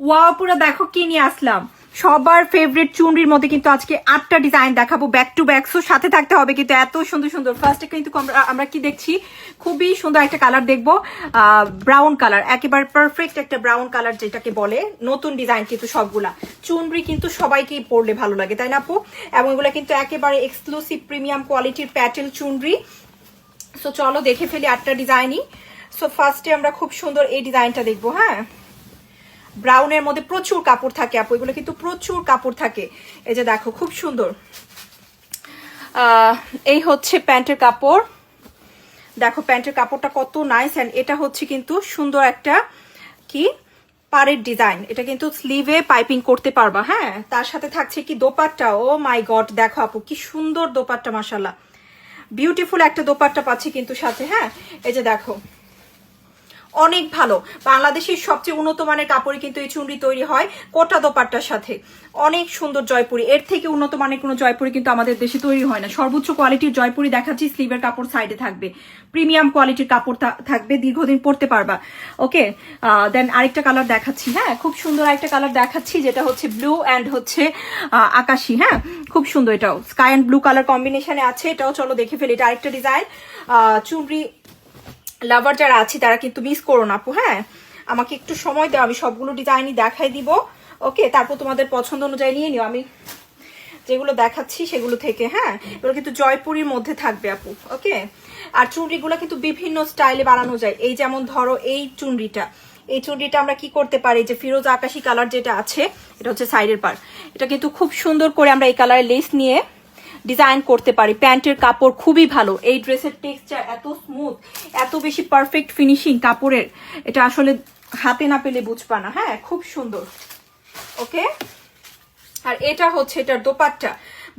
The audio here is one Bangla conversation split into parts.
ওয়াও, পুরো দেখো কি নিয়ে আসলাম। সবার ফেভারিট চুনরির মধ্যে কিন্তু আজকে 8টা ডিজাইন দেখাবো ব্যাক টু ব্যাক। সো সাথে থাকতে হবে কিন্তু, এত সুন্দর সুন্দর। ফার্স্টে কিন্তু আমরা কি দেখছি, খুবই সুন্দর একটা কালার দেখবো, ব্রাউন কালার, একেবারে পারফেক্ট একটা ব্রাউন কালার যেটাকে বলে। নতুন ডিজাইন কিন্তু সবগুলা চুনরি কিন্তু সবাইকেই পরলে ভালো লাগে, তাই না আপু? এবং এগুলো কিন্তু একেবারে এক্সক্লুসিভ প্রিমিয়াম কোয়ালিটির প্যাটেল চুনরি। সো চলো দেখে ফেলি 8টা ডিজাইনই। সো ফার্স্টে আমরা খুব সুন্দর এই ডিজাইনটা দেখবো। হ্যাঁ, ব্রাউনের মধ্যে প্রচুর কাপড় থাকে আপু, এগুলো কিন্তু প্রচুর কাপড় থাকে। এই যে দেখো খুব সুন্দর, এই হচ্ছে প্যান্টের কাপড়। দেখো প্যান্টের কাপড়টা কত নাইস। অ্যান্ড এটা হচ্ছে কিন্তু সুন্দর একটা কি পাড়ের ডিজাইন, এটা কিন্তু স্লিভে পাইপিং করতে পারবা। হ্যাঁ, তার সাথে থাকছে কি দোপাট্টা। ও মাই গড, দেখো আপু কি সুন্দর দোপাট্টা, মাশাআল্লাহ বিউটিফুল একটা দোপাট্টা পাচ্ছি কিন্তু সাথে। হ্যাঁ, এই যে দেখো অনেক ভালো, বাংলাদেশের সবচেয়ে উন্নত মানের কাপড়ে কিন্তু এই চুনরি তৈরি হয় কোটা দোপাট্টার সাথে। অনেক সুন্দর জয়পুরি, এর থেকে উন্নত মানের কোনো জয়পুরি কিন্তু আমাদের দেশে তৈরি হয় না। সর্বোচ্চ কোয়ালিটির জয়পুরি দেখাচ্ছি, স্লিভের কাপড় সাইডে থাকবে, প্রিমিয়াম কোয়ালিটির কাপড় থাকবে, দীর্ঘদিন পরতে পারবা। ওকে, দেন আরেকটা কালার দেখাচ্ছি। হ্যাঁ, খুব সুন্দর একটা কালার দেখাচ্ছি, যেটা হচ্ছে ব্লু অ্যান্ড হচ্ছে আকাশি। হ্যাঁ, খুব সুন্দর, এটাও স্কাই অ্যান্ড ব্লু কালার কম্বিনেশনে আছে। এটাও চলো দেখে ফেলি। এটা আরেকটা ডিজাইন। চুনরি লাভার যারা আছি তারা কিন্তু মিস করো না আপু। হ্যাঁ, আমাকে একটু সময় দাও, আমি সবগুলো ডিজাইনই দেখাই দিব। ওকে, তারপর তোমাদের পছন্দ অনুযায়ী নিয়ে নিও আমি যেগুলো দেখাচ্ছি সেগুলো থেকে। হ্যাঁ, এগুলো কিন্তু জয়পুরির মধ্যে থাকবে আপু। ওকে, আর চুনরিগুলো কিন্তু বিভিন্ন স্টাইলে বানানো যায়। এই যেমন ধরো এই চুনরিটা, এই চুনরিটা আমরা কি করতে পারি, যে ফিরোজ আকাশি কালার যেটা আছে, এটা হচ্ছে সাইডের পার, এটা কিন্তু খুব সুন্দর করে আমরা এই কালারের লেস নিয়ে ডিজাইন করতে পারি। প্যান্টের কাপড় খুবই ভালো, এই ড্রেসের টেক্সচার এত স্মুথ, এত বেশি পারফেক্ট ফিনিশিং কাপড়ের, এটা আসলে হাতে না পেলে বুঝবা না। হ্যাঁ, খুব সুন্দর। ওকে, আর এটা হচ্ছে এটার দোপাট্টা,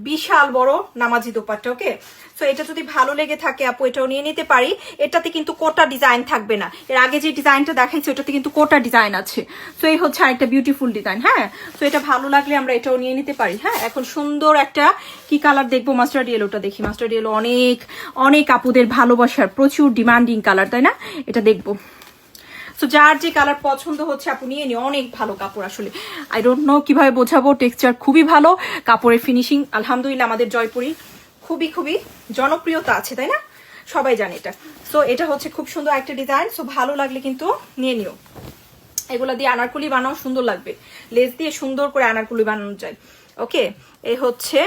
বিশাল বড় নামাজি দোপাট্টা। ওকে, সো এটা যদি ভালো লেগে থাকে আপু এটাও নিয়ে নিতে পারি। এটাতে কিন্তু কোটা ডিজাইন থাকবে না, এর আগে যে ডিজাইনটা দেখাইছি ওটাতে কিন্তু কোটা ডিজাইন আছে। সো এই হচ্ছে আরেকটা বিউটিফুল ডিজাইন। হ্যাঁ, সো এটা ভালো লাগলে আমরা এটাও নিয়ে নিতে পারি। হ্যাঁ, এখন সুন্দর একটা কি কালার দেখবো, মাস্টার্ড ইয়েলোটা দেখি। মাস্টার্ড ইয়েলো অনেক অনেক আপুদের ভালোবাসার প্রচুর ডিমান্ডিং কালার, তাই না? এটা দেখবো। সো যার যে কালার পছন্দ হচ্ছে আপু নিয়ে নিও, অনেক ভালো কাপড় আসলে। আই ডোন্ট নো কিভাবে বোঝাবো, টেক্সচার খুবই ভালো, কাপড়ের ফিনিশিং আলহামদুলিল্লাহ। আমাদের জয়পুরি খুবই খুবই জনপ্রিয়তা আছে, তাই না? সবাই জানে এটা। সো এটা হচ্ছে খুব সুন্দর একটা ডিজাইন। সো ভালো লাগলে কিন্তু নিয়ে নিও। এগুলা দিয়ে আনারকুলি বানাও, সুন্দর লাগবে, লেস দিয়ে সুন্দর করে আনারকুলি বানানো যায়। ওকে, এই হচ্ছে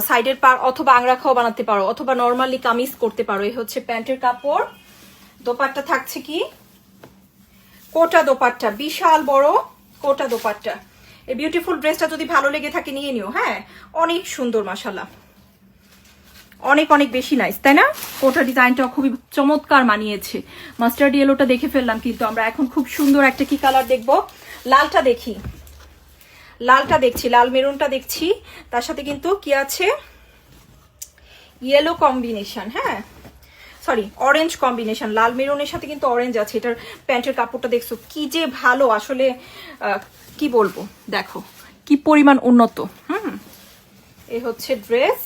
সাইডের পার, অথবা আংরাখাও বানাতে পারো, অথবা নর্মালি কামিজ করতে পারো। এই হচ্ছে প্যান্টের কাপড়। দোপাট্টা থাকছে কি কোটা দোপাট্টা, বিশাল বড় কোটা দোপাট্টা। এই বিউটিফুল ড্রেসটা যদি ভালো লেগে থাকে নিয়ে নিও। হ্যাঁ, অনেক সুন্দর, মাশাআল্লাহ অনেক অনেক বেশি নাইস, তাই না? কোটা ডিজাইনটা খুবই চমৎকার মানিয়েছে। মাস্টার্ড ইয়েলোটা দেখে ফেললাম, কিন্তু আমরা এখন খুব সুন্দর একটা কি কালার দেখবো, লালটা দেখি। লালটা দেখছি, লাল মেরুনটা দেখছি, তার সাথে কিন্তু কি আছে, ইয়েলো কম্বিনেশন। হ্যাঁ, সরি অরেঞ্জ কম্বিনেশন, লাল মেরুনের সাথে কিন্তু অরেঞ্জ আছে। এটার প্যান্টের কাপড়টা দেখছো কি যে ভালো আসলে, কি বলবো, দেখো কি পরিমাণ উন্নত। এই হচ্ছে ড্রেস,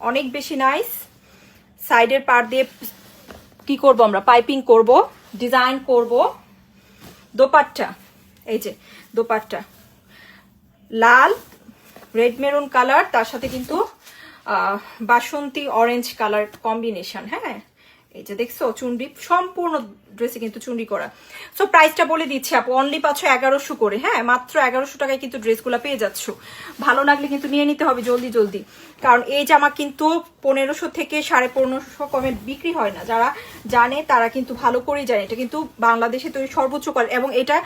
অনেক বেশি নাইস। সাইডের পার দিয়ে কি করব আমরা, পাইপিং করব, ডিজাইন করব। দোপাট্টা, এই যে দোপাট্টা লাল রেড মেরুন কালার, তার সাথে কিন্তু বাসন্তী অরেঞ্জ কালার কম্বিনেশন। হ্যাঁ, এই যে দেখছো চুনরি, সম্পূর্ণ ড্রেসে কিন্তু চুনরি করা। সো প্রাইসটা বলে দিচ্ছি আপু, অনলি পাচ্ছ 1100 করে। হ্যাঁ, মাত্র 1100 টাকায় কিন্তু ড্রেসগুলো পেয়ে যাচ্ছ। ভালো লাগলে কিন্তু নিয়ে নিতে হবে জলদি জলদি, কারণ এই জামা কিন্তু 1500 থেকে 1550 কমে বিক্রি হয় না। যারা জানে তারা কিন্তু ভালো করেই জানে, এটা কিন্তু বাংলাদেশে তৈরি সর্বোচ্চ কোয়ালিটি, এবং এটা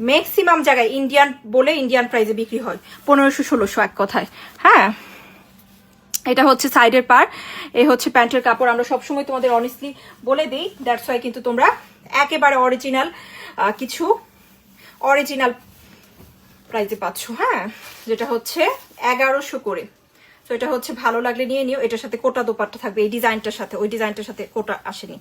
ম্যাক্সিমাম জায়গায় ইন্ডিয়ান বলে ইন্ডিয়ান প্রাইসে বিক্রি হয়, 1500-1600 এক কথায়। হ্যাঁ, এটা হচ্ছে সাইডের পার, এই হচ্ছে প্যান্টের কাপড়। আমরা সবসময় তোমাদের অনেস্টলি বলে দিই, দ্যাটস ওয়াই কিন্তু তোমরা একেবারে অরিজিনাল কিছু অরিজিনাল প্রাইসে পাচ্ছ। হ্যাঁ, যেটা হচ্ছে 1100 করে। তো এটা হচ্ছে ভালো লাগলে নিয়ে নিও। এটার সাথে কোটা দোপাট্টা থাকবে, এই ডিজাইনটার সাথে, ওই ডিজাইনটার সাথে কোটা আসেনি।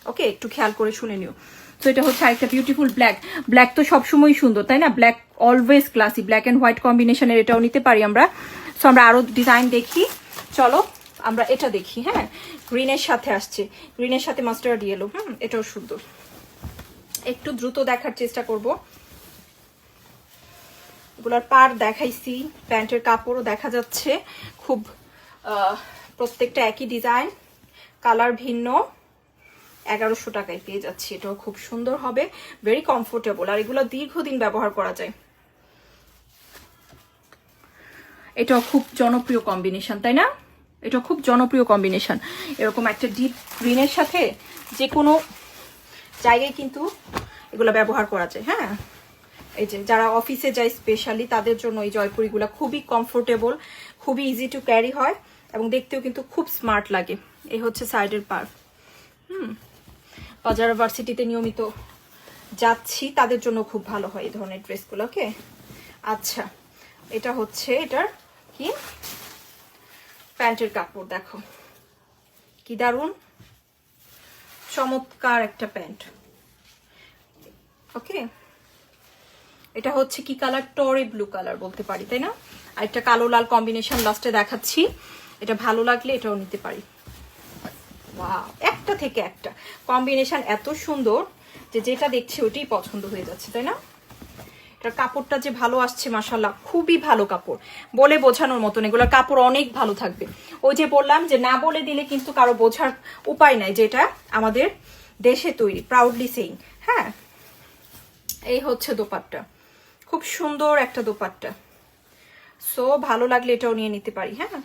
ওকে, একটু খেয়াল করে শুনে নিও। তো এটা হচ্ছে আরেকটা বিউটিফুল ব্ল্যাক। ব্ল্যাক তো সবসময় সুন্দর, তাই না? Black always classy, black and white কম্বিনেশনের এটাও নিতে পারি আমরা। সো আমরা আরো ডিজাইন দেখি, চলো আমরা এটা দেখি। হ্যাঁ, গ্রিনের সাথে আসছে, গ্রিনের সাথে মাস্টার্ড ইয়েলো। এটাও সুন্দর, একটু দ্রুত দেখার চেষ্টা করব। এগুলোর পার দেখাইছি, প্যান্টের কাপড়ও দেখা যাচ্ছে খুব প্রত্যেকটা একই ডিজাইন, কালার ভিন্ন। 1100 টাকায় পেয়ে যাচ্ছি। এটাও খুব সুন্দর হবে, ভেরি কমফোর্টেবল, আর এগুলো দীর্ঘদিন ব্যবহার করা যায়। এটাও খুব জনপ্রিয় কম্বিনেশন, তাই না? এটা খুব জনপ্রিয় কম্বিনেশন। এরকম একটা ডিপ গ্রিনের সাথে যে কোনো জায়গায় কিন্তু এগুলো ব্যবহার করা যায়। হ্যাঁ, এই যে যারা অফিসে যায় স্পেশালি তাদের জন্য এই জয়পুরিগুলো খুবই কমফোর্টেবল, খুবই ইজি টু ক্যারি হয় এবং দেখতেও কিন্তু খুব স্মার্ট লাগে। এই হচ্ছে সাইডের পার। বাজার ভার্সিটিতে নিয়মিত যাচ্ছি তাদের জন্য খুব ভালো হয় এই ধরনের ড্রেসগুলো। ওকে, আচ্ছা, এটা হচ্ছে এটার কি প্যান্টের কাপড়। দেখো কি দারুণ চমৎকার একটা প্যান্ট। ওকে, এটা হচ্ছে কি কালার, টরে ব্লু কালার বলতে পারি, তাই না? আর একটা কালো লাল কম্বিনেশন লাস্টে দেখাচ্ছি। এটা ভালো লাগলে এটাও নিতে পারি। ওয়াও, একটা থেকে একটা কম্বিনেশন এত সুন্দর যে যেটা দেখছি ওটাই পছন্দ হয়ে যাচ্ছে, তাই না? এটার কাপড়টা যে ভালো আসছে মাশাআল্লাহ, খুবই ভালো কাপড়, বলে বোঝানোর মতন। এগুলোর কাপড় অনেক ভালো থাকবে। ওই যে বললাম যে না বলে দিলে কিন্তু কারো বোঝার উপায় নাই, যেটা আমাদের দেশে তৈরি, প্রাউডলি সেইং। হ্যাঁ, এই হচ্ছে দোপাট্টা, খুব সুন্দর একটা দোপাট্টা। সো ভালো লাগলে এটাও নিয়ে নিতে পারি। হ্যাঁ,